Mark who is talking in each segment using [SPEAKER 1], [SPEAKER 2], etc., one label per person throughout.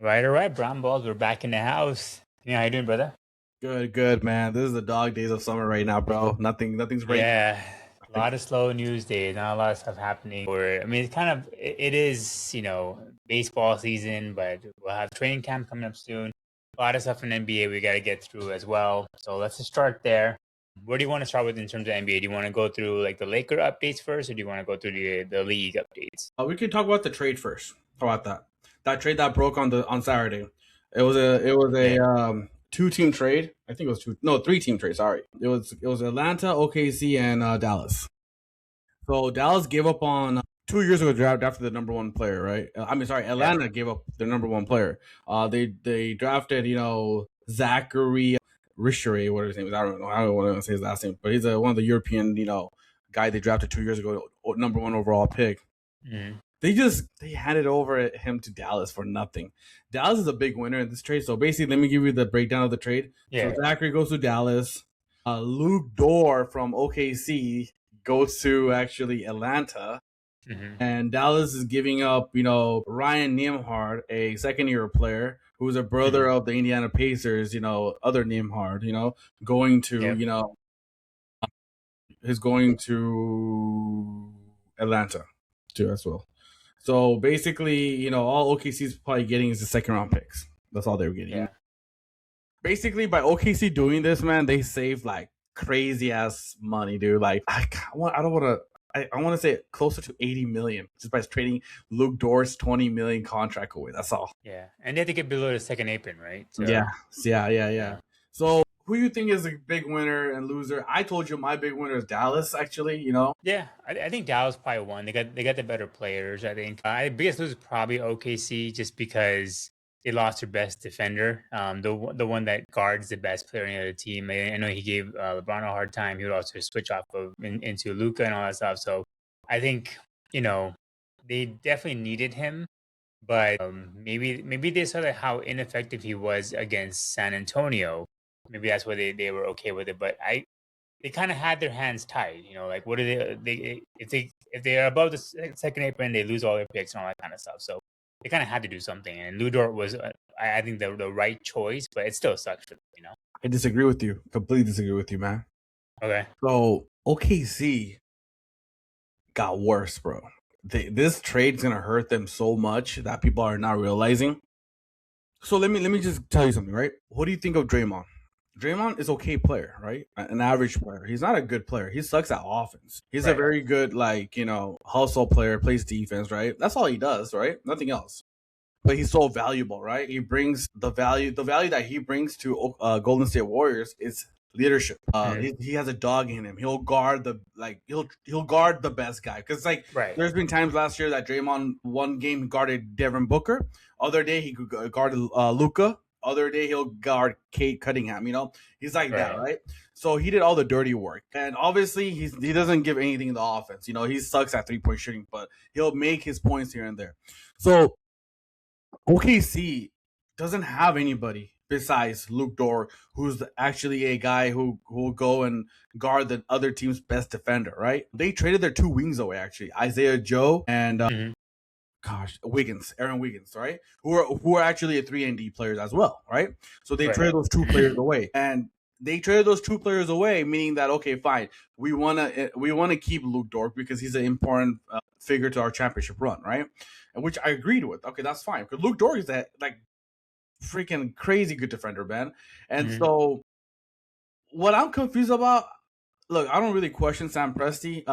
[SPEAKER 1] All right, Brown Balls, we're back in the house. Yeah, how you doing, brother?
[SPEAKER 2] Good, man. This is the dog days of summer right now, bro. Nothing's right.
[SPEAKER 1] Yeah, a lot of slow news days, not a lot of stuff happening. I mean, it's kind of, it is, baseball season, but we'll have training camp coming up soon. A lot of stuff in NBA we got to get through as well. So let's just start there. Where do you want to start with in terms of NBA? Do you want to go through like the Laker updates first, or do you want to go through the league updates?
[SPEAKER 2] We can talk about the trade first. How about that? That trade that broke on Saturday. It was a 2-team trade. I think it was 3-team trade. Sorry, it was Atlanta, OKC, and Dallas. So Dallas gave up on 2 years ago drafted the number one player, right? Atlanta gave up their number one player. They drafted Zachary Richery, whatever his name is. I don't know. I don't want to say his last name, but he's one of the European guy they drafted 2 years ago, number one overall pick.
[SPEAKER 1] Mhm.
[SPEAKER 2] They handed over him to Dallas for nothing. Dallas is a big winner in this trade. So basically, let me give you the breakdown of the trade.
[SPEAKER 1] Yeah.
[SPEAKER 2] So Zachary goes to Dallas. Luke Dort from OKC goes to actually Atlanta.
[SPEAKER 1] Mhm.
[SPEAKER 2] And Dallas is giving up, Ryan Nembhard, a second-year player who's a brother of the Indiana Pacers, other Nembhard, going to,
[SPEAKER 1] Yep.
[SPEAKER 2] is going to Atlanta too as well. So basically, all OKC is probably getting is the second-round picks. That's all they were getting.
[SPEAKER 1] Yeah.
[SPEAKER 2] Basically, by OKC doing this, man, they saved like crazy-ass money, dude. Like, I want to say closer to 80 million just by trading Luke Dort's 20 million contract away. That's all.
[SPEAKER 1] Yeah. And they have to get below the second apron, right? So,
[SPEAKER 2] Yeah. So who you think is a big winner and loser? I told you my big winner is Dallas, actually,
[SPEAKER 1] Yeah, I think Dallas probably won. They got the better players. I think biggest loser is probably OKC just because they lost their best defender, the one that guards the best player in the other team. I know he gave LeBron a hard time. He would also switch off into Luca and all that stuff. So I think they definitely needed him, but maybe they saw that how ineffective he was against San Antonio. Maybe that's why they were okay with it. But they kind of had their hands tied. Like what do they if they are above the second apron, they lose all their picks and all that kind of stuff. So they kind of had to do something. And Ludor was, I think, the right choice, but it still sucks for them.
[SPEAKER 2] I disagree with you. Completely disagree with you, man.
[SPEAKER 1] Okay.
[SPEAKER 2] So OKC got worse, bro. This trade's gonna hurt them so much that people are not realizing. So let me just tell you something, right? What do you think of Draymond? Draymond is okay player, right? An average player. He's not a good player. He sucks at offense. He's a very good, hustle player, plays defense, right? That's all he does, right? Nothing else. But he's so valuable, right? He brings the value that he brings to Golden State Warriors is leadership. He has a dog in him. He'll guard he'll guard the best guy. Because there's been times last year that Draymond one game guarded Devin Booker, other day he guarded Luka, other day he'll guard Kate Cunningham. He's like that, right? So he did all the dirty work, and obviously he doesn't give anything in the offense. He sucks at 3-point shooting, but he'll make his points here and there. So OKC doesn't have anybody besides Luke Dort, who's actually a guy who will go and guard the other team's best defender, right? They traded their two wings away, actually, Isaiah Joe and Aaron Wiggins, right? Who are actually a 3-and-D players as well, right? So they traded those two players away, and they traded those two players away, meaning that okay, fine, we wanna keep Luke Dort because he's an important figure to our championship run, right? And which I agreed with. Okay, that's fine because Luke Dort is that freaking crazy good defender, man. And so what I'm confused about, look, I don't really question Sam Presti,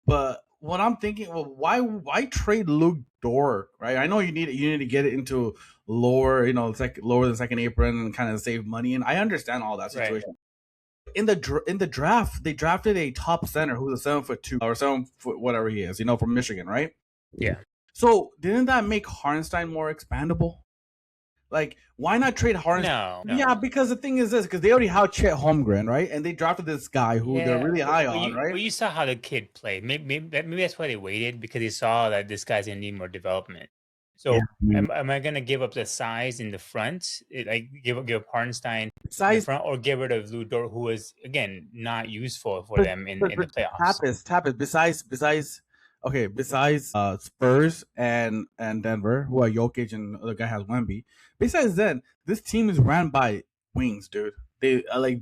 [SPEAKER 2] but what I'm thinking, well, why trade Luke Dort, right? I know you need to get it into lower, lower than second apron and kind of save money, and I understand all that situation. Right. In the draft, they drafted a top center who's a 7'2" or 7 foot whatever he is, from Michigan, right?
[SPEAKER 1] Yeah.
[SPEAKER 2] So didn't that make Hartenstein more expandable? Like, why not trade Hartenstein?
[SPEAKER 1] No.
[SPEAKER 2] Yeah, because the thing is this, because they already have Chet Holmgren, right? And they drafted this guy who they're really high on, right?
[SPEAKER 1] But you saw how the kid played. Maybe that's why they waited, because they saw that this guy's gonna need more development. So am I gonna give up the size in the front, give up Hartenstein in the front, or get rid of Lou Dort, who is again not useful for them in the playoffs?
[SPEAKER 2] Tapas. Besides Okay, besides Spurs and Denver, who are Jokic and the other guy has Wemby. Besides then, this team is ran by wings, dude. They are like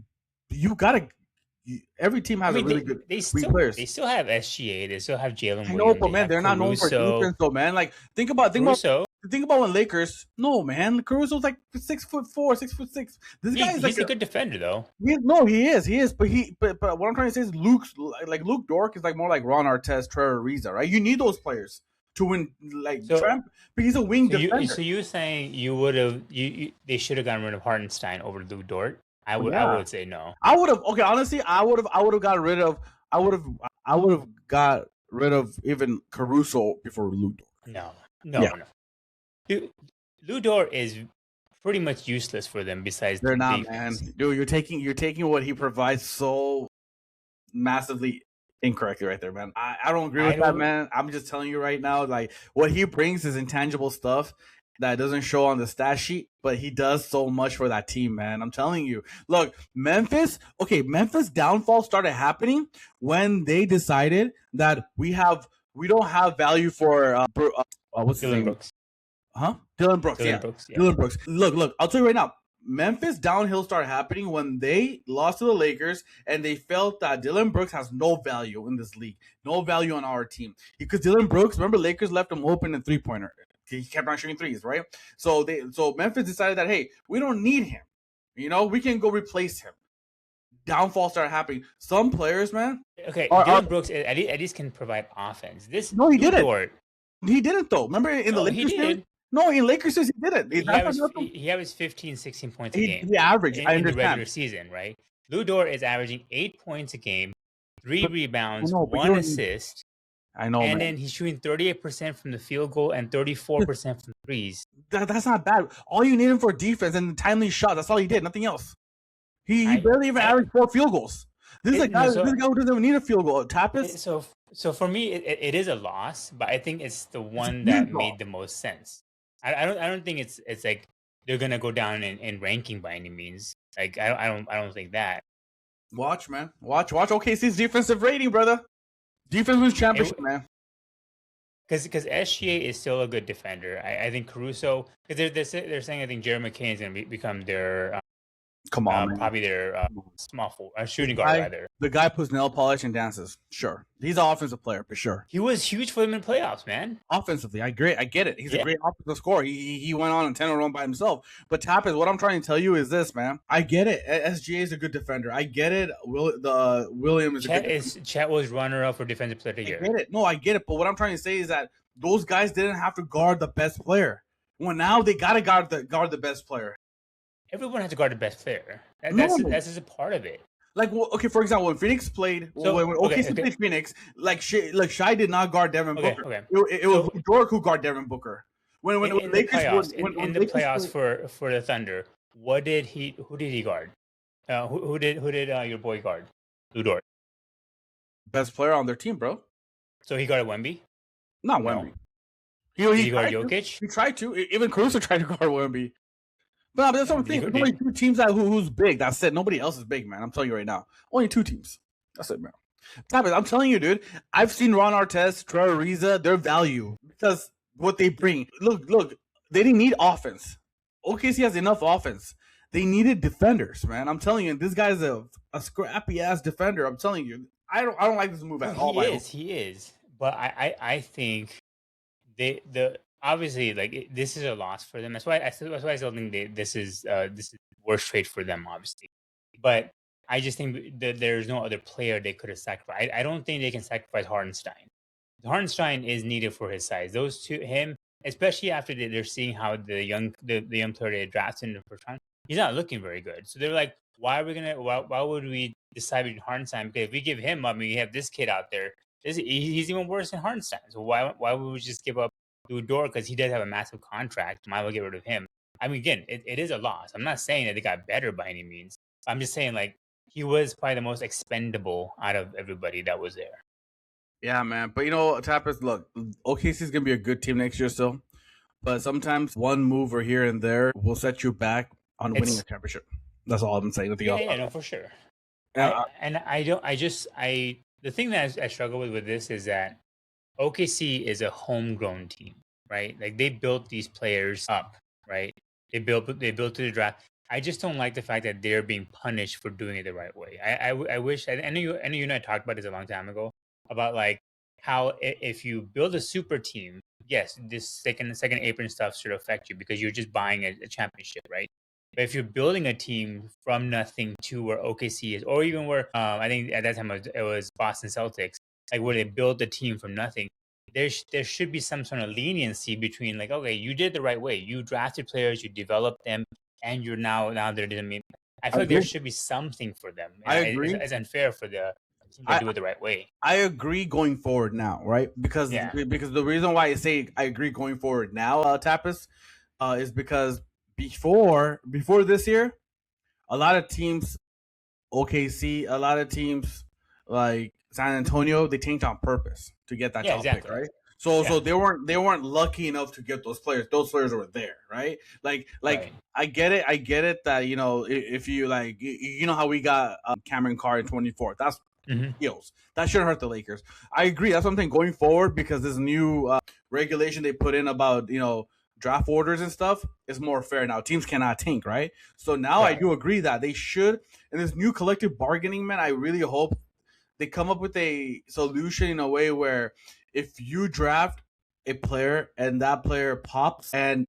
[SPEAKER 2] you gotta. Every team
[SPEAKER 1] I
[SPEAKER 2] has a
[SPEAKER 1] mean,
[SPEAKER 2] really good
[SPEAKER 1] they
[SPEAKER 2] wing
[SPEAKER 1] still
[SPEAKER 2] players.
[SPEAKER 1] they still have SGA. They still have Jalen
[SPEAKER 2] I know,
[SPEAKER 1] Williams.
[SPEAKER 2] but
[SPEAKER 1] They
[SPEAKER 2] man,
[SPEAKER 1] have
[SPEAKER 2] they're not known for
[SPEAKER 1] Caruso.
[SPEAKER 2] defense, though, man. Like
[SPEAKER 1] Caruso.
[SPEAKER 2] think about when Lakers. No, man, Caruso's like 6'4", 6'6". This guy is like
[SPEAKER 1] He's a good defender though.
[SPEAKER 2] he is. But what I'm trying to say is Luke Dort is like more like Ron Artest, Trevor Ariza, right? You need those players to win, like
[SPEAKER 1] So
[SPEAKER 2] but he's a wing defender.
[SPEAKER 1] so you saying you would have they should have gotten rid of Hartenstein over Lou Dort?
[SPEAKER 2] Oh,
[SPEAKER 1] I
[SPEAKER 2] yeah,
[SPEAKER 1] would say no.
[SPEAKER 2] I would have. Okay, honestly, I would have got rid of. I would have got rid of even Caruso before Luke Dort.
[SPEAKER 1] No,
[SPEAKER 2] Yeah,
[SPEAKER 1] no. Lou Dort is pretty much useless for them. Besides
[SPEAKER 2] they're
[SPEAKER 1] the
[SPEAKER 2] not,
[SPEAKER 1] defense.
[SPEAKER 2] man. Dude, you're taking what he provides so massively incorrectly right there, man. I don't agree with that, man. I'm just telling you right now, like what he brings is intangible stuff that doesn't show on the stat sheet, but he does so much for that team, man. I'm telling you. Look, Memphis downfall started happening when they decided that we don't have value for what's his
[SPEAKER 1] Dylan
[SPEAKER 2] name?
[SPEAKER 1] Brooks.
[SPEAKER 2] Huh? Dylan Brooks.
[SPEAKER 1] Dylan
[SPEAKER 2] Yeah.
[SPEAKER 1] Brooks, yeah.
[SPEAKER 2] Dylan Brooks. Look, I'll tell you right now. Memphis downhill started happening when they lost to the Lakers and they felt that Dylan Brooks has no value in this league, no value on our team. Because Dylan Brooks, remember, Lakers left him open in 3-pointer. He kept on shooting threes, right? So Memphis decided that, hey, we don't need him. You know, we can go replace him. Downfall started happening. Some players, man.
[SPEAKER 1] Okay, Dylan Brooks at least can provide offense.
[SPEAKER 2] No, he didn't.
[SPEAKER 1] Dort,
[SPEAKER 2] he didn't, though. Remember in the Lakers series? No, in Lakers series, he didn't.
[SPEAKER 1] He averaged 15, 16 points a game.
[SPEAKER 2] He averaged,
[SPEAKER 1] in the regular season, right? Lou Dort is averaging 8 points a game, 3 rebounds, 1 assist.
[SPEAKER 2] I know,
[SPEAKER 1] and
[SPEAKER 2] man.
[SPEAKER 1] then he's shooting 38% from the field goal and 34% from threes.
[SPEAKER 2] That's not bad. All you need him for defense and timely shot. That's all he did. Nothing else. He barely even averaged 4 field goals. This is a guy who doesn't even need a field goal. Tapas.
[SPEAKER 1] So for me, it is a loss, but I think it's the one that made the most sense. I don't think it's like they're gonna go down in ranking by any means. Like I don't think that.
[SPEAKER 2] Watch, man. Watch OKC's defensive rating, brother. Defense wins championship, man.
[SPEAKER 1] Because SGA is still a good defender. I think Caruso, because they're saying I think Jerry McCain is going to become their
[SPEAKER 2] come on,
[SPEAKER 1] probably their small forward, shooting guard rather.
[SPEAKER 2] The guy puts nail polish and dances. Sure, he's an offensive player for sure.
[SPEAKER 1] He was huge for them in playoffs, man.
[SPEAKER 2] Offensively, I get it. He's a great offensive scorer. He went on a 10-run by himself. But Tapas, what I'm trying to tell you is this, man. I get it. SGA is a good defender. I get it. Williams is
[SPEAKER 1] Chet was runner-up for defensive player of the year.
[SPEAKER 2] I get it. No, I get it. But what I'm trying to say is that those guys didn't have to guard the best player. Well, now they gotta guard the best player.
[SPEAKER 1] Everyone has to guard the best player. That's just a part of it.
[SPEAKER 2] Like, okay, for example, when Phoenix played, when OKC played Phoenix, Shai did not guard Devin Booker.
[SPEAKER 1] Okay.
[SPEAKER 2] It was Dort who guard Devin Booker.
[SPEAKER 1] In the playoffs for the Thunder, who did he guard? Who did your boy guard? Lou Dort.
[SPEAKER 2] Best player on their team, bro.
[SPEAKER 1] So he guarded Wemby?
[SPEAKER 2] Not Wemby.
[SPEAKER 1] No. He guarded Jokic?
[SPEAKER 2] He tried to. Even Caruso tried to guard Wemby. But that's what I'm thinking. There's only 2 teams who's big. That's it. Nobody else is big, man. I'm telling you right now. Only 2 teams. That's it, man. I'm telling you, dude. I've seen Ron Artest, Trevor Ariza, their value because what they bring. Look. They didn't need offense. OKC has enough offense. They needed defenders, man. I'm telling you, this guy's a scrappy ass defender. I'm telling you. I don't like this move at all.
[SPEAKER 1] He is. But I think obviously, like this is a loss for them. That's why I still think this is worst trade for them, obviously. But I just think that there's no other player they could have sacrificed. I don't think they can sacrifice Hartenstein. Hartenstein is needed for his size. Those two, him, especially after they're seeing how the young player they drafted in the first round, he's not looking very good. So they're like, why would we decide between Hartenstein? Because if we give him up, we have this kid out there. He's even worse than Hartenstein. So why would we just give up Lou Dort because he does have a massive contract? Might as well get rid of him. I mean, again, it is a loss. I'm not saying that they got better by any means. I'm just saying like he was probably the most expendable out of everybody that was there.
[SPEAKER 2] Yeah, man. But Tapas, look, OKC is gonna be a good team next year still. But sometimes one move or here and there will set you back on winning a championship. That's all I'm saying. Nothing else.
[SPEAKER 1] Yeah, no, for sure.
[SPEAKER 2] Yeah,
[SPEAKER 1] the thing that I struggle with this is that OKC is a homegrown team, right? Like they built these players up, right? They built to the draft. I just don't like the fact that they're being punished for doing it the right way. I wish I know you and I talked about this a long time ago about like how if you build a super team, yes, this second apron stuff should affect you because you're just buying a championship, right? But if you're building a team from nothing to where OKC is, or even where I think at that time it was Boston Celtics, like where they built the team from nothing, there should be some sort of leniency between like, okay, you did the right way, you drafted players, you developed them, and you're now they're doing. I mean, I
[SPEAKER 2] I
[SPEAKER 1] feel like there
[SPEAKER 2] agree.
[SPEAKER 1] should be something for them.
[SPEAKER 2] I
[SPEAKER 1] It's,
[SPEAKER 2] agree.
[SPEAKER 1] it's unfair for the team to
[SPEAKER 2] I
[SPEAKER 1] do it the right way.
[SPEAKER 2] I agree going forward now, right?
[SPEAKER 1] Yeah,
[SPEAKER 2] Because the reason why I say I agree going forward now, Tapas, is because before this year, a lot of teams, OKC, a lot of teams like San Antonio, they changed on purpose to get that
[SPEAKER 1] yeah,
[SPEAKER 2] top pick,
[SPEAKER 1] exactly.
[SPEAKER 2] right? So
[SPEAKER 1] Yeah,
[SPEAKER 2] they weren't lucky enough to get those players. Those players were there, right? Like
[SPEAKER 1] right.
[SPEAKER 2] I get it that if you like you know how we got Cameron Carr in 24. That's
[SPEAKER 1] Hmm.
[SPEAKER 2] skills. That shouldn't hurt the Lakers. I agree. That's something going forward because this new regulation they put in about draft orders and stuff is more fair now. Teams cannot tank, right? So now I
[SPEAKER 1] Right.
[SPEAKER 2] do agree that they should. In this new collective bargaining, man, I really hope they come up with a solution in a way where if you draft a player and that player pops and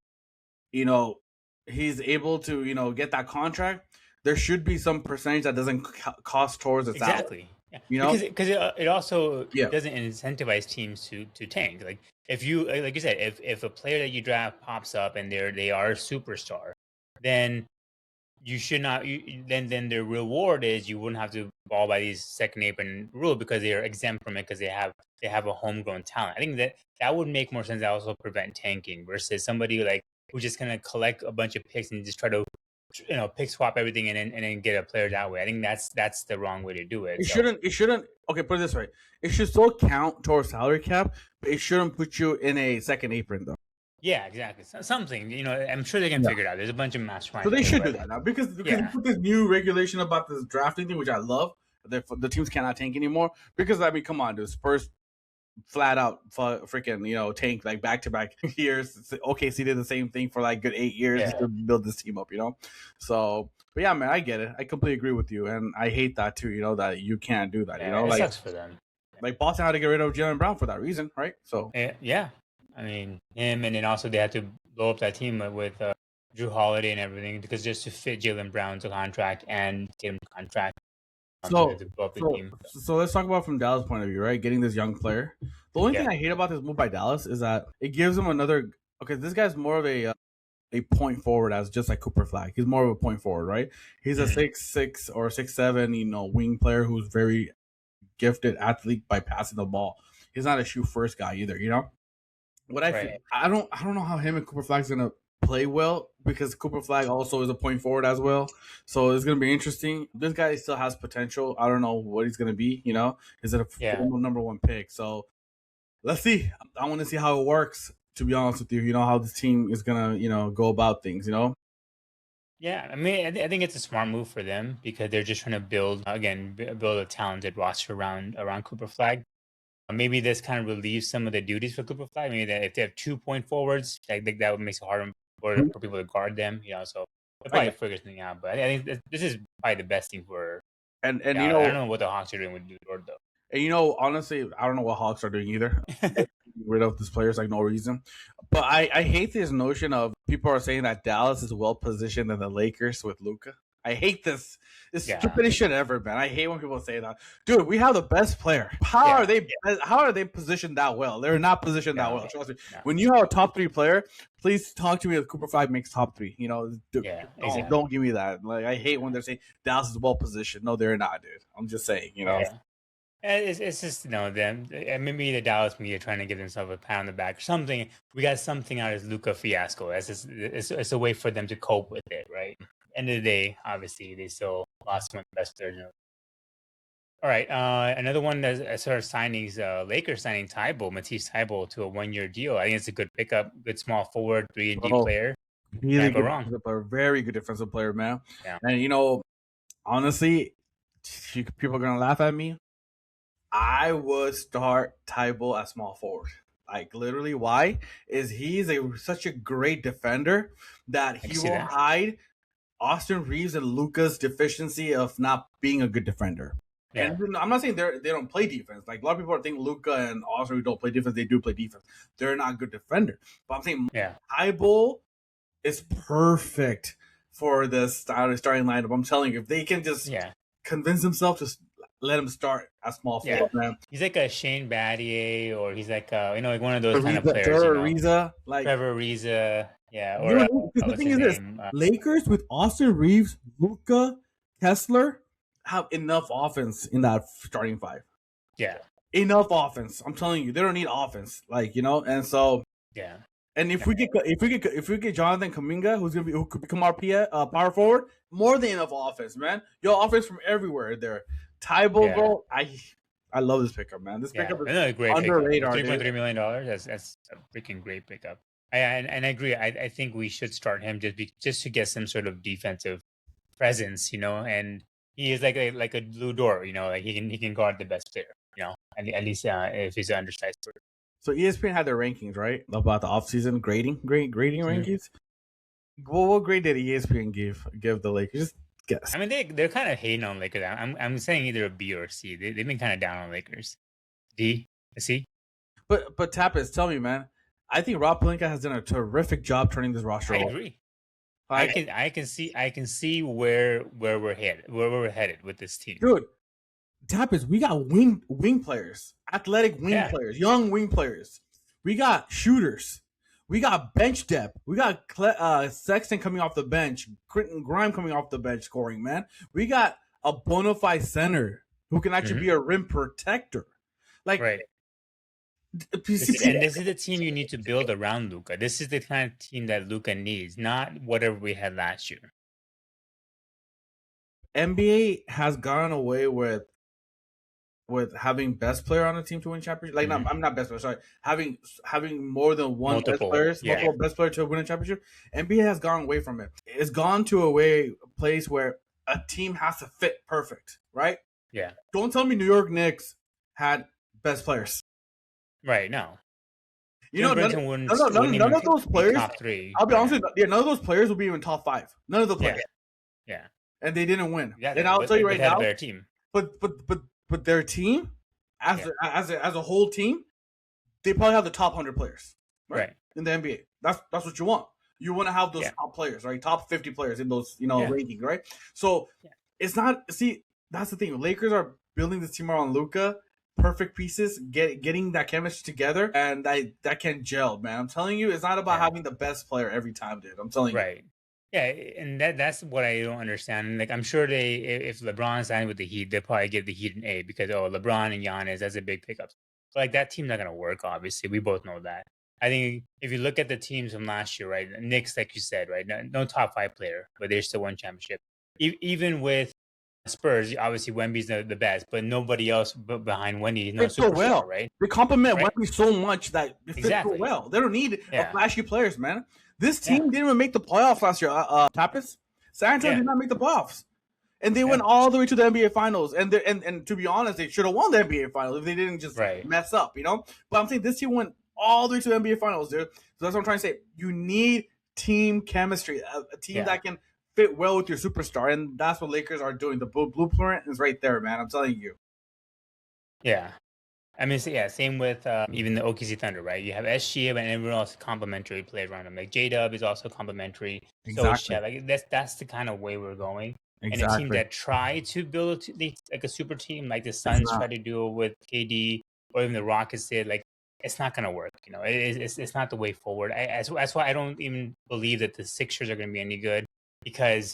[SPEAKER 2] you know he's able to get that contract, there should be some percentage that doesn't cost towards his salary.
[SPEAKER 1] Exactly. Yeah,
[SPEAKER 2] You know?
[SPEAKER 1] because it also
[SPEAKER 2] Yeah.
[SPEAKER 1] doesn't incentivize teams to tank. Like if you like you said, if a player that you draft pops up and they are a superstar, then you should not. Then the reward is you wouldn't have to ball by these second apron rule because they are exempt from it because they have a homegrown talent. I think that would make more sense. That also prevent tanking versus somebody like who's just gonna collect a bunch of picks and just try to pick swap everything and then get a player that way. I think that's the wrong way to do it.
[SPEAKER 2] It
[SPEAKER 1] So
[SPEAKER 2] shouldn't. It shouldn't. Okay, put it this way: it should still count towards salary cap, but it shouldn't put you in a second apron, though.
[SPEAKER 1] yeah, exactly. Something I'm sure they can
[SPEAKER 2] Yeah.
[SPEAKER 1] figure it out. There's a bunch of
[SPEAKER 2] So
[SPEAKER 1] masterminds
[SPEAKER 2] they
[SPEAKER 1] out there,
[SPEAKER 2] should do
[SPEAKER 1] but
[SPEAKER 2] that now because you
[SPEAKER 1] yeah,
[SPEAKER 2] put this new regulation about this drafting thing, which I love. The teams cannot tank anymore because I mean, come on, dude. Spurs flat out freaking tank like back to back years. OKC did the same thing for like good 8 years
[SPEAKER 1] yeah,
[SPEAKER 2] to build this team up. So, but yeah, man, I get it. I completely agree with you, and I hate that too. That you can't do that.
[SPEAKER 1] yeah. It
[SPEAKER 2] Like
[SPEAKER 1] sucks for them.
[SPEAKER 2] Boston had to get rid of Jalen Brown for that reason, right? So
[SPEAKER 1] Yeah, I mean him, and then also they had to blow up that team with Drew Holiday and everything because just to fit Jalen Brown's contract and Tatum's contract, so they
[SPEAKER 2] So,
[SPEAKER 1] had to blow up the
[SPEAKER 2] so,
[SPEAKER 1] team.
[SPEAKER 2] so let's talk about from Dallas' point of view, right? Getting this young player. The only thing
[SPEAKER 1] Yeah.
[SPEAKER 2] I hate about this move by Dallas is that it gives him another. Okay, this guy's more of a point forward as just like Cooper Flag. He's more of a point forward, right? He's a
[SPEAKER 1] Mhm.
[SPEAKER 2] 6'6" or 6'7", wing player who's very gifted athlete by passing the ball. He's not a shoot first guy either, What I feel,
[SPEAKER 1] Right.
[SPEAKER 2] I don't know how him and Cooper Flag's gonna play well because Cooper Flag also is a point forward as well. So it's gonna be interesting. This guy still has potential. I don't know what he's gonna be. Is it a
[SPEAKER 1] Yeah.
[SPEAKER 2] formal number one pick? So let's see. I want to see how it works. To be honest with you, how this team is gonna go about things.
[SPEAKER 1] Yeah, I mean, I think it's a smart move for them because they're just trying to build a talented roster around Cooper Flag. Maybe this kind of relieves some of the duties for Cooper Flag. Maybe that if they have 2 point forwards, I think that would make it harder for people to guard them. So they'll
[SPEAKER 2] Oh
[SPEAKER 1] probably
[SPEAKER 2] yeah,
[SPEAKER 1] figure something out. But I think this is probably the best thing for.
[SPEAKER 2] and
[SPEAKER 1] Yeah, I don't know what the Hawks are doing with Dort though.
[SPEAKER 2] honestly, I don't know what Hawks are doing either. Get rid of these players like no reason. But I hate this notion of people are saying that Dallas is well positioned in the Lakers with Luka. I hate this. It's
[SPEAKER 1] Yeah,
[SPEAKER 2] stupidest shit ever, man. I hate when people say that. Dude, we have the best player.
[SPEAKER 1] yeah,
[SPEAKER 2] How are they positioned that well? They're not positioned that
[SPEAKER 1] no,
[SPEAKER 2] well. Trust me.
[SPEAKER 1] no,
[SPEAKER 2] When you have a top three player, please talk to me if Cooper Flag makes top three. Dude,
[SPEAKER 1] yeah,
[SPEAKER 2] don't
[SPEAKER 1] exactly.
[SPEAKER 2] don't give me that. Like I hate when they're saying Dallas is well positioned. No, they're not, dude. I'm just saying.
[SPEAKER 1] Yeah. And it's just them. Maybe the Dallas media trying to give themselves a pat on the back or something. We got something out of this Luca fiasco. It's a way for them to cope with it, right? End of the day, obviously they still lost one of the best players. All right, another one that as far as signings, Lakers signing Matisse Thybulle to a 1 year deal. I think it's a good pickup, good small forward, 3-and-D
[SPEAKER 2] Bro,
[SPEAKER 1] player.
[SPEAKER 2] really
[SPEAKER 1] Can't go
[SPEAKER 2] good
[SPEAKER 1] wrong.
[SPEAKER 2] defensive player. Very good defensive player, man.
[SPEAKER 1] Yeah.
[SPEAKER 2] And honestly, people are gonna laugh at me. I would start Tybalt at small forward. Like literally, why? Is he's such a great defender that
[SPEAKER 1] I can
[SPEAKER 2] he
[SPEAKER 1] see
[SPEAKER 2] will
[SPEAKER 1] that.
[SPEAKER 2] hide Austin Reeves and Luka's deficiency of not being a good defender.
[SPEAKER 1] Yeah.
[SPEAKER 2] And I'm not saying they don't play defense. Like a lot of people think Luka and Austin Reeves don't play defense. They do play defense. They're not good defender. But I'm saying
[SPEAKER 1] Yeah.
[SPEAKER 2] Tybalt is perfect for the starting lineup. I'm telling you, if they can just convince themselves, just let him start at small forward, man.
[SPEAKER 1] He's like a Shane Battier, or he's like like one of those
[SPEAKER 2] Ariza,
[SPEAKER 1] kind of players.
[SPEAKER 2] Trevor Ariza, like
[SPEAKER 1] Trevor Ariza, yeah. Or
[SPEAKER 2] the thing is this: Lakers with Austin Reeves, Luka, Kessler have enough offense in that starting five.
[SPEAKER 1] Yeah,
[SPEAKER 2] enough offense. I'm telling you, they don't need offense, and so
[SPEAKER 1] yeah.
[SPEAKER 2] And if we get Jonathan Kuminga, who could become our power forward, more than enough offense, man. Your offense from everywhere there. Tybalt, bro, I love this pickup, man. This pickup is
[SPEAKER 1] great
[SPEAKER 2] under radar.
[SPEAKER 1] $3.3 million. That's a freaking great pickup. And I agree. I think we should start him just to get some sort of defensive presence, And he is like a Lou Dort, Like he can guard the best player, At least if he's an undersized player.
[SPEAKER 2] So ESPN had their rankings, right? About the offseason grading rankings. Well, what grade did ESPN give the Lakers? Just guess.
[SPEAKER 1] I mean, they're kind of hating on Lakers. I'm saying either a B or a C. They've been kind of down on Lakers. D, a C.
[SPEAKER 2] But Tapas, tell me, man. I think Rob Pelinka has done a terrific job turning this roster.
[SPEAKER 1] I agree. I can see where we're headed with this team,
[SPEAKER 2] dude. Tapas, we got wing players, athletic wing players, young wing players. We got shooters. We got bench depth. We got Sexton coming off the bench, Quentin Grimes coming off the bench scoring, man. We got a bona fide center who can actually be a rim protector.
[SPEAKER 1] Right. This is the team you need to build around Luka. This is the kind of team that Luka needs, not whatever we had last year.
[SPEAKER 2] NBA has gone away with having best player on the team to win championship. Like, I'm not best player. Sorry, having more than one multiple best player to win a championship. NBA has gone away from it. It's gone to a place where a team has to fit perfect, right?
[SPEAKER 1] Yeah.
[SPEAKER 2] Don't tell me New York Knicks had best players.
[SPEAKER 1] Right. No.
[SPEAKER 2] None of those players.
[SPEAKER 1] Top three.
[SPEAKER 2] I'll be honest with you. None of those players will be even top 5. None of the players.
[SPEAKER 1] Yeah.
[SPEAKER 2] And they didn't win.
[SPEAKER 1] Yeah,
[SPEAKER 2] and I'll tell you right now,
[SPEAKER 1] a better team.
[SPEAKER 2] But their team, as a whole team, they probably have the top 100 players, right? In the NBA. That's what you want. You want to have those top players, right? Top 50 players in those rankings, right? So it's not. See, that's the thing. Lakers are building this team around Luka. Perfect pieces, getting that chemistry together, and that can gel, man. I'm telling you, it's not about having the best player every time, dude. I'm telling you.
[SPEAKER 1] Right. Yeah, and that's what I don't understand. Like, I'm sure if LeBron signed with the Heat, they'll probably give the Heat an A because LeBron and Giannis, that's a big pickup. But like that team's not gonna work. Obviously, we both know that. I think if you look at the teams from last year, right, Knicks, like you said, right, no top 5 player, but they still won championship. Even with Spurs, obviously Wemby's the best, but nobody else behind Wemby is no superstar, right?
[SPEAKER 2] They compliment Wemby so much that it fits so well. They don't need flashy players, man. This team didn't even make the playoffs last year. Tapas, San Antonio did not make the playoffs, and they went all the way to the NBA Finals. And to be honest, they should have won the NBA Finals if they didn't just mess up, But I'm saying this team went all the way to the NBA Finals, dude. So that's what I'm trying to say. You need team chemistry, a team that can fit well with your superstar, and that's what Lakers are doing. The blueprint is right there, man. I'm telling you.
[SPEAKER 1] Yeah. I mean, same with even the OKC Thunder, right? You have SGA and everyone else complimentary players around them. Like J-Dub is also complimentary.
[SPEAKER 2] Exactly.
[SPEAKER 1] So like that's the kind of way we're going. Exactly. And a team that try to build like a super team, like the Suns try to do it with KD, or even the Rockets did, like it's not going to work. It's not the way forward. That's why I don't even believe that the Sixers are going to be any good, because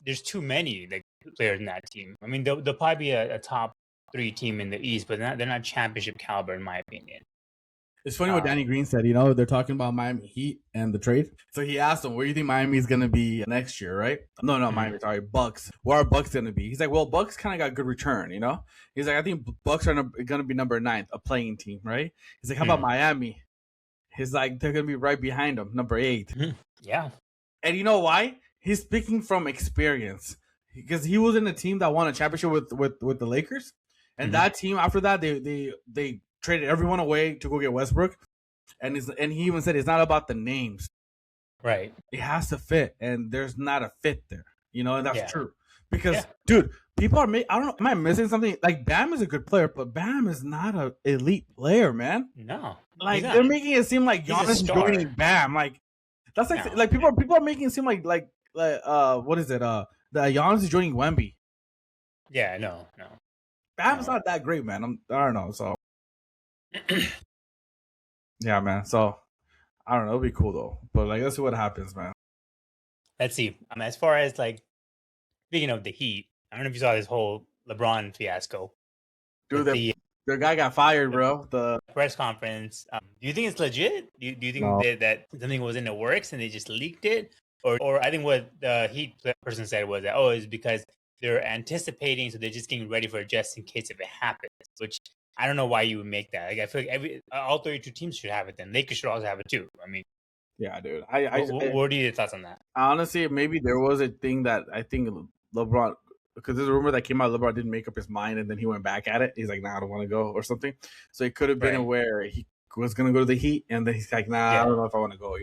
[SPEAKER 1] there's too many like players in that team. I mean, they'll probably be a top 3 team in the East, but they're not championship caliber, in my opinion.
[SPEAKER 2] It's funny what Danny Green said. They're talking about Miami Heat and the trade. So he asked them, where do you think Miami's going to be next year, right? No, Miami, sorry, Bucks. Where are Bucks going to be? He's like, well, Bucks kind of got good return, He's like, I think Bucks are going to be number 9th, a playing team, right? He's like, how about Miami? He's like, they're going to be right behind them, number 8.
[SPEAKER 1] Yeah.
[SPEAKER 2] And you know why? He's speaking from experience, because he was in a team that won a championship with the Lakers. And that team after that, they traded everyone away to go get Westbrook, and he even said it's not about the names,
[SPEAKER 1] Right?
[SPEAKER 2] It has to fit, and there's not a fit there. And that's true because,
[SPEAKER 1] Yeah.
[SPEAKER 2] dude, people are I don't know. Am I missing something? Like Bam is a good player, but Bam is not an elite player, man.
[SPEAKER 1] No,
[SPEAKER 2] Like they're making it seem like
[SPEAKER 1] He's a
[SPEAKER 2] Giannis is
[SPEAKER 1] star.
[SPEAKER 2] joining Bam. Like that's like
[SPEAKER 1] No,
[SPEAKER 2] like people are making it seem like what is it? The Giannis is joining Wemby.
[SPEAKER 1] Yeah, no.
[SPEAKER 2] Bam's not that great, man. I don't know. So yeah, man. So I don't know. It'll be cool though. But like, let's see what happens, man.
[SPEAKER 1] Let's see. As far as like speaking of the Heat, I don't know if you saw this whole LeBron fiasco.
[SPEAKER 2] Dude, the guy got fired, bro. The
[SPEAKER 1] press conference. Do you think it's legit? Do you think that something was in the works and they just leaked it? Or I think what the Heat person said was that, it's because they're anticipating, so they're just getting ready for it just in case if it happens, which I don't know why you would make that. Like, I feel like all 32 teams should have it then. Lakers should also have it too. I mean,
[SPEAKER 2] yeah, dude.
[SPEAKER 1] What are your thoughts on that?
[SPEAKER 2] Honestly, maybe there was a thing that I think LeBron, because there's a rumor that came out LeBron didn't make up his mind and then he went back at it. He's like, nah, I don't want to go or something. So it could have been where he was going to go to the Heat and then he's like, nah, I don't know if I want to go,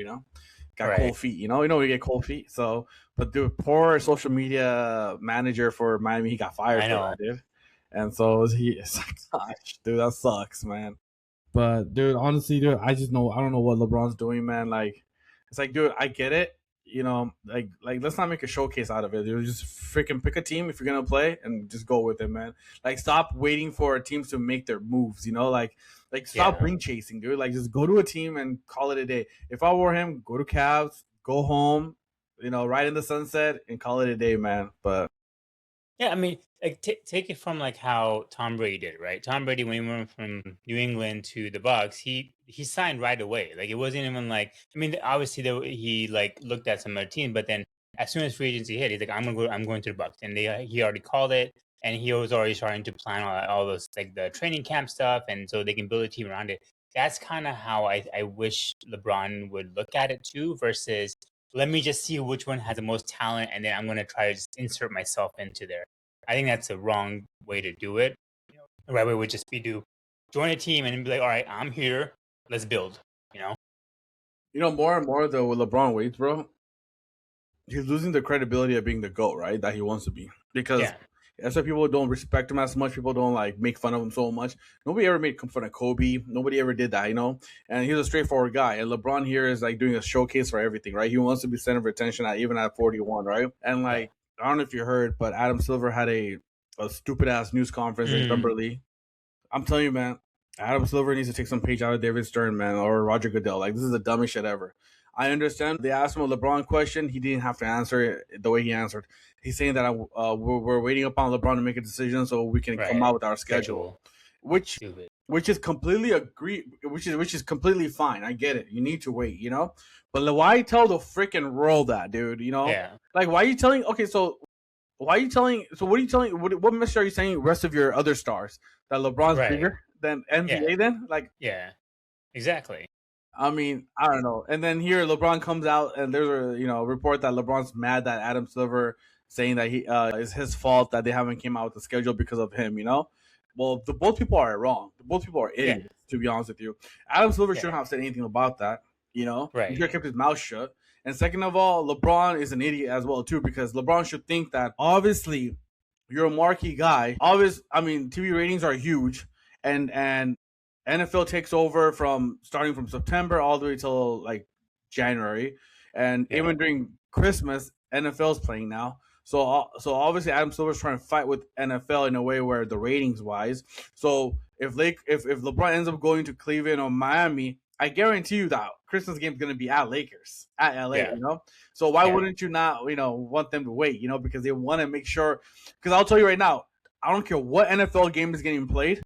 [SPEAKER 2] Got cold feet, you get cold feet. So, but dude, poor social media manager for Miami, he got fired for that, dude. And so it's like, gosh, dude, that sucks, man. But dude, honestly, dude, I don't know what LeBron's doing, man. Like, it's like, dude, I get it. Like let's not make a showcase out of it. Dude, just freaking pick a team if you're gonna play and just go with it, man. Like, stop waiting for teams to make their moves. Like stop ring chasing, dude. Like, just go to a team and call it a day. If I were him, go to Cavs, go home, ride in the sunset and call it a day, man. But
[SPEAKER 1] yeah, I mean, like take it from like how Tom Brady did, right? Tom Brady, when he went from New England to the Bucks, he signed right away. Like, it wasn't even like, I mean, obviously he like looked at some other team, but then as soon as free agency hit, he's like, I'm going to the Bucks, and he already called it, and he was already starting to plan all those, like, the training camp stuff, and so they can build a team around it. That's kind of how I wish LeBron would look at it too, versus let me just see which one has the most talent, and then I'm going to try to just insert myself into there. I think that's a wrong way to do it. The right way would just be to join a team and be like, all right, I'm here, let's build.
[SPEAKER 2] More and more though with LeBron waits, bro, he's losing the credibility of being the GOAT, right? That he wants to be. Because that's why people don't respect him as much. People don't like make fun of him so much. Nobody ever made fun of Kobe. Nobody ever did that, And he's a straightforward guy. And LeBron here is like doing a showcase for everything, right? He wants to be center of attention even at 41, right? And like, I don't know if you heard, but Adam Silver had a stupid ass news conference in Kimberly. I'm telling you, man, Adam Silver needs to take some page out of David Stern, man, or Roger Goodell. Like, this is the dumbest shit ever. I understand they asked him a LeBron question. He didn't have to answer it the way he answered. He's saying that we're waiting upon LeBron to make a decision so we can come out with our schedule, which is completely which is completely fine. I get it. You need to wait, But why tell the freaking world that, dude? Like, why are you telling? Okay, so why are you telling? So what are you telling? What message are you saying? Rest of your other stars that LeBron's bigger than NBA? Then, like,
[SPEAKER 1] exactly.
[SPEAKER 2] I mean, I don't know. And then here, LeBron comes out, and there's a report that LeBron's mad that Adam Silver saying that he is his fault that they haven't came out with the schedule because of him. Well, both people are wrong. Both people are idiots, to be honest with you. Adam Silver shouldn't have said anything about that. He should have kept his mouth shut. And second of all, LeBron is an idiot as well too, because LeBron should think that obviously you're a marquee guy. TV ratings are huge, and NFL takes over starting from September all the way till like January, and even during Christmas, NFL's playing now. So obviously Adam Silver's trying to fight with NFL in a way where the ratings wise. So if LeBron ends up going to Cleveland or Miami, I guarantee you that Christmas game is going to be at Lakers, at LA, So why wouldn't you not, want them to wait, because they want to make sure. Because I'll tell you right now, I don't care what NFL game is getting played.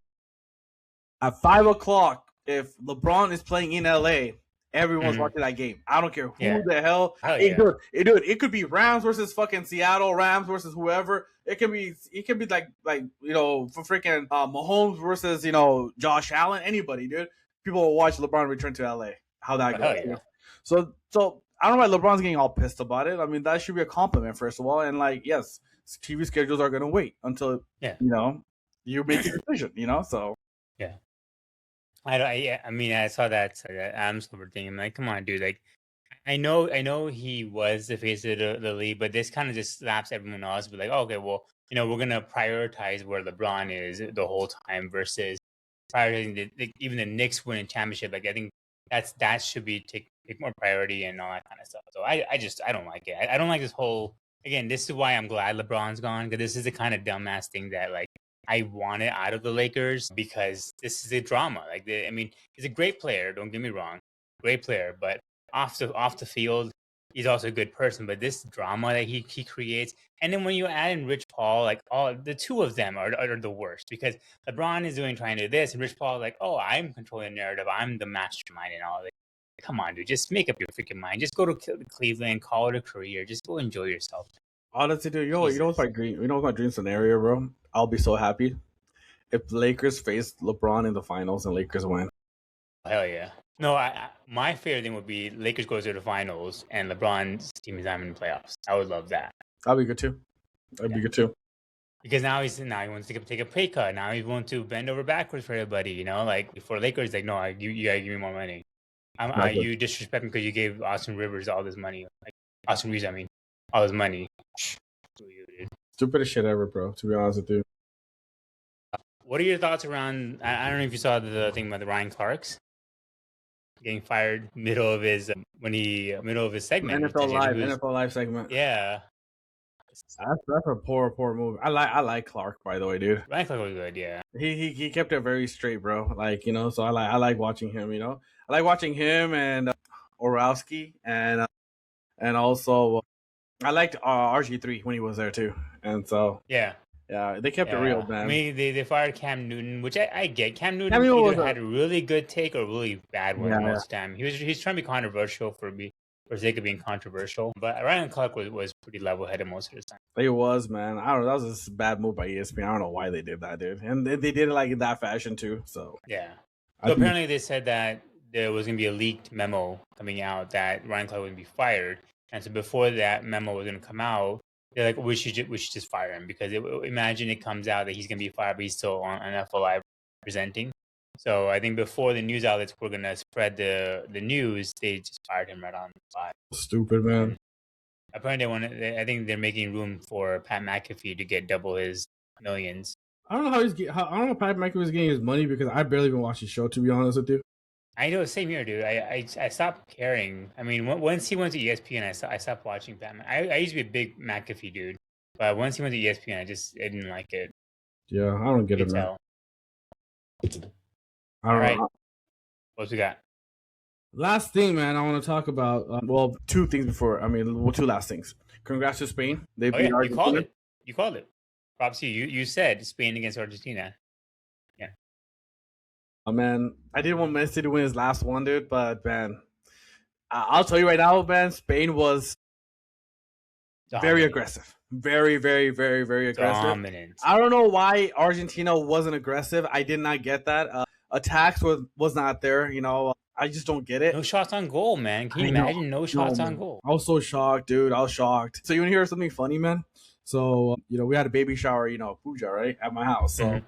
[SPEAKER 2] At 5:00, if LeBron is playing in LA, everyone's watching that game. I don't care who the hell. It could be Rams versus fucking Seattle, Rams versus whoever. It can be like for freaking Mahomes versus Josh Allen. Anybody, dude. People will watch LeBron return to LA. How that goes. So I don't know why LeBron's getting all pissed about it. I mean, that should be a compliment, first of all. And like, yes, TV schedules are gonna wait until you make a decision, you know. So
[SPEAKER 1] Yeah. I don't. I mean, I saw that Adam Silver thing. I'm like, come on, dude. Like, I know he was the face of the league, but this kind of just slaps everyone else. But like, oh, okay, well, we're gonna prioritize where LeBron is the whole time versus prioritizing even the Knicks winning championship. Like, I think that should be take more priority and all that kind of stuff. So I don't like it. I don't like this whole. Again, this is why I'm glad LeBron's gone, because this is the kind of dumbass thing that like I want it out of the Lakers, because this is a drama. Like, I mean, he's a great player. Don't get me wrong, great player, but off the field, he's also a good person. But this drama that he creates, and then when you add in Rich Paul, like all the two of them are the worst, because LeBron is trying to do this, and Rich Paul like, oh, I'm controlling the narrative, I'm the mastermind, and all. Like, come on, dude, just make up your freaking mind. Just go to Cleveland, call it a career. Just go enjoy yourself.
[SPEAKER 2] honestly, dude, you know what's
[SPEAKER 1] Jesus.
[SPEAKER 2] my dream? You know what's my dream scenario, bro? I'll be so happy if Lakers face LeBron in the finals and Lakers win.
[SPEAKER 1] Hell yeah. No, my favorite thing would be Lakers goes to the finals and LeBron's team is not in the playoffs. I would love that.
[SPEAKER 2] That'd be good too. That'd be good too.
[SPEAKER 1] Because now he wants to take a pay cut. Now he wants to bend over backwards for everybody. Like before Lakers, like, no, you gotta give me more money.
[SPEAKER 2] Exactly.
[SPEAKER 1] You disrespect me because you gave Austin Rivers all this money. Like Austin Reeves, I mean, all this money. Screw you, dude.
[SPEAKER 2] Stupidest shit ever, bro. To be honest with you.
[SPEAKER 1] What are your thoughts around? I don't know if you saw the thing about the Ryan Clark's getting fired middle of his segment.
[SPEAKER 2] NFL
[SPEAKER 1] Essentially, I
[SPEAKER 2] Live,
[SPEAKER 1] think he was,
[SPEAKER 2] NFL Live segment.
[SPEAKER 1] yeah.
[SPEAKER 2] That's a poor move. I like Clark, by the way, dude.
[SPEAKER 1] Ryan Clark was good, yeah.
[SPEAKER 2] He kept it very straight, bro. Like, you know, so I like watching him. You know, I like watching him and Orowski and also I liked RG3 when he was there too. And so
[SPEAKER 1] Yeah.
[SPEAKER 2] yeah, they kept it real, man.
[SPEAKER 1] I mean, they fired Cam Newton, which I get. Cam Newton
[SPEAKER 2] Cam Newton
[SPEAKER 1] either
[SPEAKER 2] was
[SPEAKER 1] had a really good take or a really bad one
[SPEAKER 2] Yeah,
[SPEAKER 1] most of the time. He's trying to be controversial for sake of being controversial. But Ryan Clark was pretty level headed most of the time.
[SPEAKER 2] it was, man. I don't know. That was just a bad move by ESPN. I don't know why they did that, dude. And they did it like in that fashion too. So
[SPEAKER 1] Yeah.
[SPEAKER 2] I
[SPEAKER 1] So
[SPEAKER 2] think
[SPEAKER 1] apparently they said that there was going to be a leaked memo coming out that Ryan Clark would be fired, and so before that memo was going to come out, they're like, we should just fire him, because imagine it comes out that he's going to be fired, but he's still on NFL Live presenting. So I think before the news outlets were going to spread the news, they just fired him right on the spot.
[SPEAKER 2] stupid, man.
[SPEAKER 1] And apparently I think they're making room for Pat McAfee to get double his millions.
[SPEAKER 2] I don't know I don't know if Pat McAfee was getting his money because I barely even watched the show, to be honest with you.
[SPEAKER 1] I know, same here, dude. I stopped caring. I mean, once he went to ESPN, I stopped watching Batman. I used to be a big McAfee dude, but once he went to ESPN, I didn't like it.
[SPEAKER 2] Yeah, I don't get it, man. I don't
[SPEAKER 1] All right,
[SPEAKER 2] know.
[SPEAKER 1] what we got?
[SPEAKER 2] Last thing, man, I want to talk about. Two things before. I mean, two last things. Congrats to Spain. They beat
[SPEAKER 1] You
[SPEAKER 2] Argentina.
[SPEAKER 1] called it. You called it. Props to you. You said Spain against Argentina. Yeah.
[SPEAKER 2] Oh, man, I didn't want Messi to win his last one, dude. But man, I'll tell you right now, man, Spain was very aggressive. Very, very, very, very aggressive.
[SPEAKER 1] Dominant.
[SPEAKER 2] I don't know why Argentina wasn't aggressive. I did not get that. Attacks was not there. You know, I just don't get it.
[SPEAKER 1] No shots on goal, man. Can you imagine no shots on goal?
[SPEAKER 2] I was so shocked, dude. I was shocked. So you want to hear something funny, man? So we had a baby shower, puja, right, at my house. So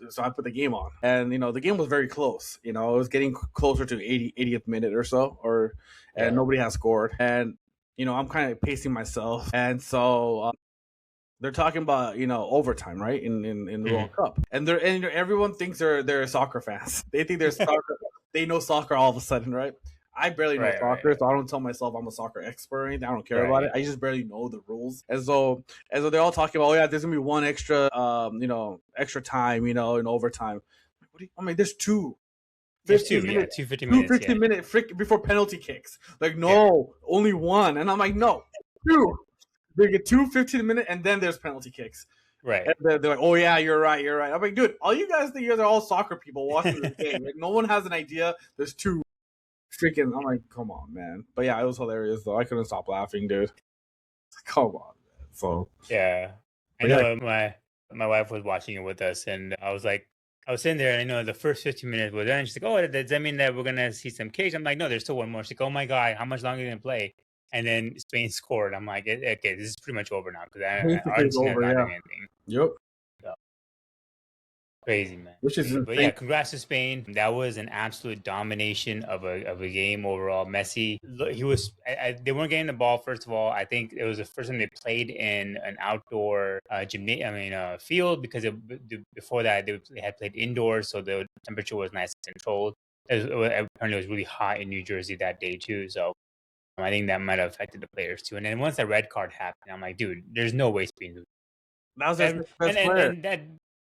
[SPEAKER 2] so I put the game on, and the game was very close. It was getting closer to 80th minute or so, and nobody has scored, and I'm kind of pacing myself, and so they're talking about overtime, right, in the World Cup, and everyone thinks they're soccer fans. They think they're soccer. They know soccer all of a sudden, right? I barely know soccer, so I don't tell myself I'm a soccer expert or anything. I don't care about it. I just barely know the rules. And so they're all talking about, there's gonna be one extra, extra time, in overtime. I mean, there's two. 15 minutes, 15 minutes before penalty kicks. Like, no, only one. And I'm like, no, two. They get 15-minute, and then there's penalty kicks.
[SPEAKER 1] Right.
[SPEAKER 2] And they're like, oh, yeah, you're right. I'm like, dude, all you guys think you guys are all soccer people watching this game. Like, no one has an idea. There's two. Freaking, I'm like, come on, man. But yeah, it was hilarious, though. I couldn't stop laughing, dude. Come on, man. So
[SPEAKER 1] yeah, I know my wife was watching it with us, and I was sitting there, and I know the first 15 minutes were done. She's like, "Oh, does that mean that we're gonna see some kicks?" I'm like, "No, there's still one more." She's like, "Oh my god, how much longer are you gonna play?" And then Spain scored. I'm like, "Okay, this is pretty much over now because Argentina is not doing anything."
[SPEAKER 2] Yep.
[SPEAKER 1] Crazy, man.
[SPEAKER 2] which is
[SPEAKER 1] Crazy. But yeah,
[SPEAKER 2] insane.
[SPEAKER 1] congrats to Spain. That was an absolute domination of a game overall. Messi, he was. They weren't getting the ball. First of all, I think it was the first time they played in an outdoor field because before that they had played indoors, so the temperature was nice and controlled. Apparently, it was really hot in New Jersey that day too. So I think that might have affected the players too. And then once the red card happened, I'm like, dude, there's no way Spain.
[SPEAKER 2] That was their
[SPEAKER 1] And
[SPEAKER 2] best player.
[SPEAKER 1] that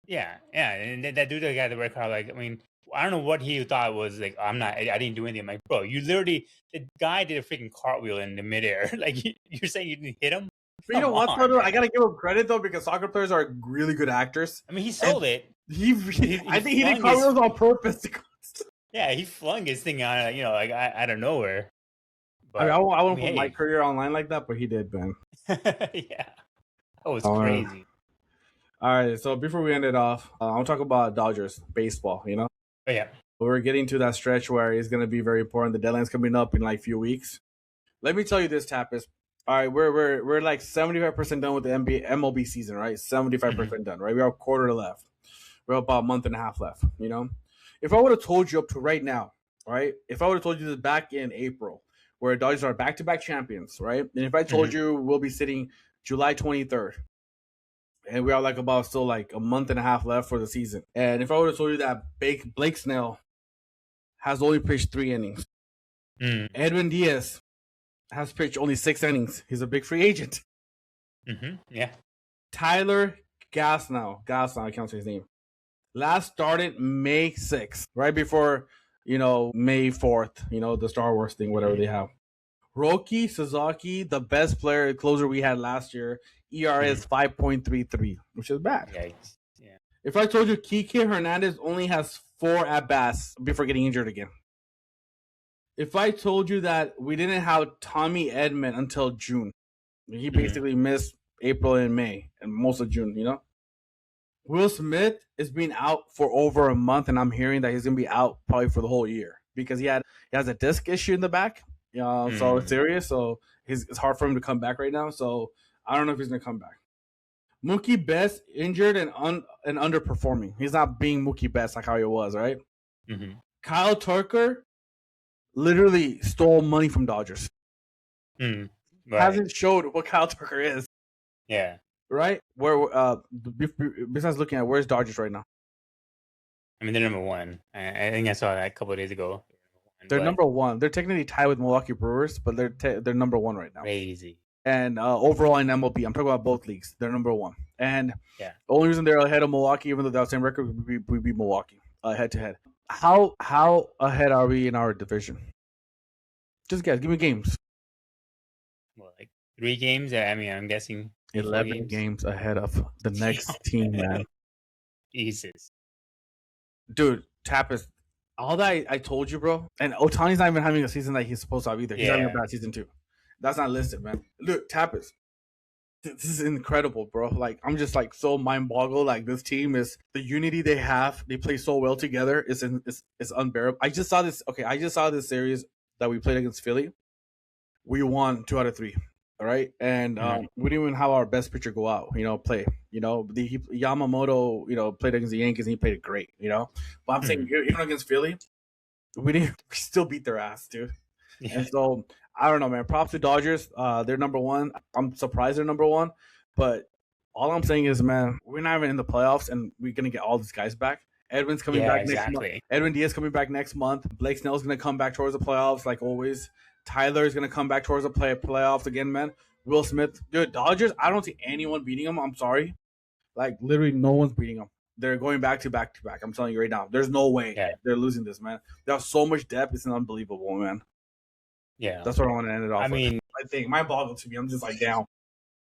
[SPEAKER 1] yeah, and that dude that got the red card, like, I mean, I don't know what he thought was like. I didn't do anything. I'm like, bro, you literally, the guy did a freaking cartwheel in the midair. Like, you're saying you didn't hit him?
[SPEAKER 2] But you know
[SPEAKER 1] Come
[SPEAKER 2] what,
[SPEAKER 1] on,
[SPEAKER 2] though? I
[SPEAKER 1] man.
[SPEAKER 2] gotta give him credit though because soccer players are really good actors.
[SPEAKER 1] I mean, he
[SPEAKER 2] And
[SPEAKER 1] sold it.
[SPEAKER 2] I think he did
[SPEAKER 1] flung
[SPEAKER 2] cartwheels on purpose.
[SPEAKER 1] yeah, he flung his thing on, like, out of nowhere.
[SPEAKER 2] I mean,
[SPEAKER 1] But
[SPEAKER 2] I won't
[SPEAKER 1] mean,
[SPEAKER 2] put my
[SPEAKER 1] hey,
[SPEAKER 2] career online like that, but he did, man.
[SPEAKER 1] yeah, that was
[SPEAKER 2] Uh,
[SPEAKER 1] crazy.
[SPEAKER 2] all right, so before we end it off, I'll talk about Dodgers baseball. You know,
[SPEAKER 1] But yeah,
[SPEAKER 2] we're getting to that stretch where it's going to be very important. The deadline's coming up in like a few weeks. Let me tell you this, Tapas. All right, we're like 75% done with the MLB season, right? 75% done, right? We have a quarter left. We're about a month and a half left. You know, if I would have told you up to right now, right? If I would have told you this back in April, where Dodgers are back-to-back champions, right? And if I told you we'll be sitting July 23rd, and we are like about still like a month and a half left for the season, and if I would have told you that Blake Snell has only pitched 3 innings, Edwin Diaz has pitched only 6 innings. He's a big free agent.
[SPEAKER 1] Yeah.
[SPEAKER 2] Tyler Glasnow, I can't say his name. Last started May 6th, right before, May 4th, the Star Wars thing, whatever they have. Roki Suzuki, the best player closer we had last year, ERA is 5.33, which is bad.
[SPEAKER 1] Yikes. Yeah.
[SPEAKER 2] If I told you Kike Hernandez only has 4 at-bats before getting injured again. If I told you that we didn't have Tommy Edman until June, he basically missed April and May and most of June, Will Smith is being out for over a month, and I'm hearing that he's going to be out probably for the whole year because he has a disc issue in the back. So it's serious. So it's hard for him to come back right now. So I don't know if he's going to come back. Mookie Betts injured and underperforming. He's not being Mookie Betts like how he was, right? Kyle Tucker literally stole money from Dodgers.
[SPEAKER 1] Right.
[SPEAKER 2] Hasn't showed what Kyle Tucker is.
[SPEAKER 1] Yeah.
[SPEAKER 2] Right? Where besides looking at where's Dodgers right now?
[SPEAKER 1] I mean, they're number one. I think I saw that a couple of days ago.
[SPEAKER 2] They're number one. They're technically tied with Milwaukee Brewers, but they're number one right now.
[SPEAKER 1] Crazy.
[SPEAKER 2] And overall in MLB, I'm talking about both leagues. They're number one. And the only reason they're ahead of Milwaukee, even though they're the same record, we beat Milwaukee head to head. How ahead are we in our division? Just guess. Give me games.
[SPEAKER 1] Well, like 3 games. I mean, I'm guessing
[SPEAKER 2] 11 games ahead of the next team, man.
[SPEAKER 1] Jesus.
[SPEAKER 2] Dude, Tapas, all that I told you, bro. And Otani's not even having a season that he's supposed to have either. He's having a bad season too. That's not listed, man. Look, Tapas, this is incredible, bro. Like, I'm just like so mind boggled. Like, this team is the unity they have. They play so well together. It's unbearable. I just saw this. Okay, I just saw this series that we played against Philly. We won 2 out of 3. All right, and we didn't even have our best pitcher go out. Play. Yamamoto, played against the Yankees and he played great. But I'm saying even against Philly, we still beat their ass, dude. Yeah. And so I don't know, man. Props to Dodgers. They're number one. I'm surprised they're number one, but all I'm saying is, man, we're not even in the playoffs, and we're gonna get all these guys back. Edwin's coming back next month. Edwin Diaz coming back next month. Blake Snell's gonna come back towards the playoffs like always. Tyler's going to come back towards the playoffs again, man. Will Smith. Dude, Dodgers, I don't see anyone beating them. I'm sorry. Like, literally no one's beating them. They're going back to back. I'm telling you right now. There's no way they're losing this, man. They have so much depth. It's unbelievable, man.
[SPEAKER 1] Yeah.
[SPEAKER 2] That's what I want to end it off with.
[SPEAKER 1] mean,
[SPEAKER 2] I think my boggle to me. I'm just like, down.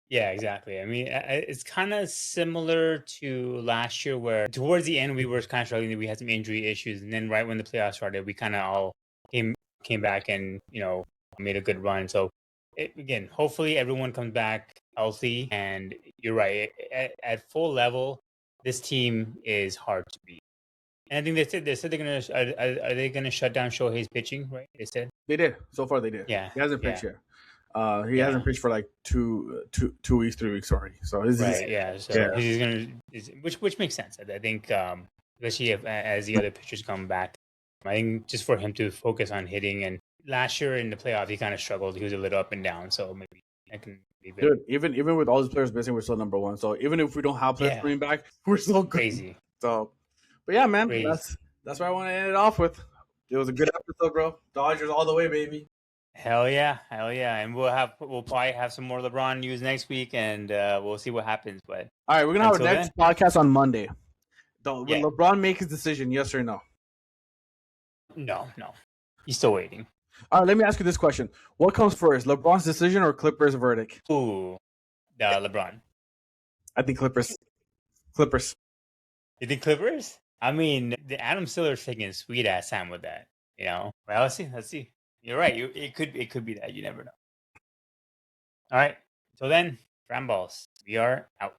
[SPEAKER 1] Yeah, exactly. I mean, it's kind of similar to last year where towards the end we were kind of struggling. We had some injury issues. And then right when the playoffs started, we kind of all came back and made a good run. So again, hopefully everyone comes back healthy. And you're right, at full level, this team is hard to beat. And I think they said they're gonna are they gonna shut down Shohei's pitching? Right? They said
[SPEAKER 2] they did. So far they did.
[SPEAKER 1] Yeah,
[SPEAKER 2] he hasn't pitched yet. He hasn't pitched for like 2 weeks, 3 weeks already. So
[SPEAKER 1] right, yeah. So he's gonna, which makes sense. I think, especially as the other pitchers come back, I think just for him to focus on hitting. And last year in the playoff, he kind of struggled. He was a little up and down. So maybe I can be better.
[SPEAKER 2] Dude, even with all these players missing, we're still number one. So even if we don't have players coming back, we're still good.
[SPEAKER 1] Crazy.
[SPEAKER 2] So, but yeah, man,
[SPEAKER 1] Crazy.
[SPEAKER 2] that's what I want to end it off with. It was a good episode, bro. Dodgers all the way, baby.
[SPEAKER 1] Hell yeah, and we'll probably have some more LeBron news next week, and we'll see what happens. But
[SPEAKER 2] all right, we're gonna have our next podcast on Monday. Will LeBron make his decision? Yes or no?
[SPEAKER 1] No. He's still waiting.
[SPEAKER 2] All right, let me ask you this question: what comes first, LeBron's decision or Clippers' verdict?
[SPEAKER 1] Ooh, LeBron.
[SPEAKER 2] I think Clippers.
[SPEAKER 1] You think Clippers? I mean, the Adam Silver's taking sweet ass time with that. You know. Well, let's see. You're right. It could be that. You never know. All right. Until then, Framballs, we are out.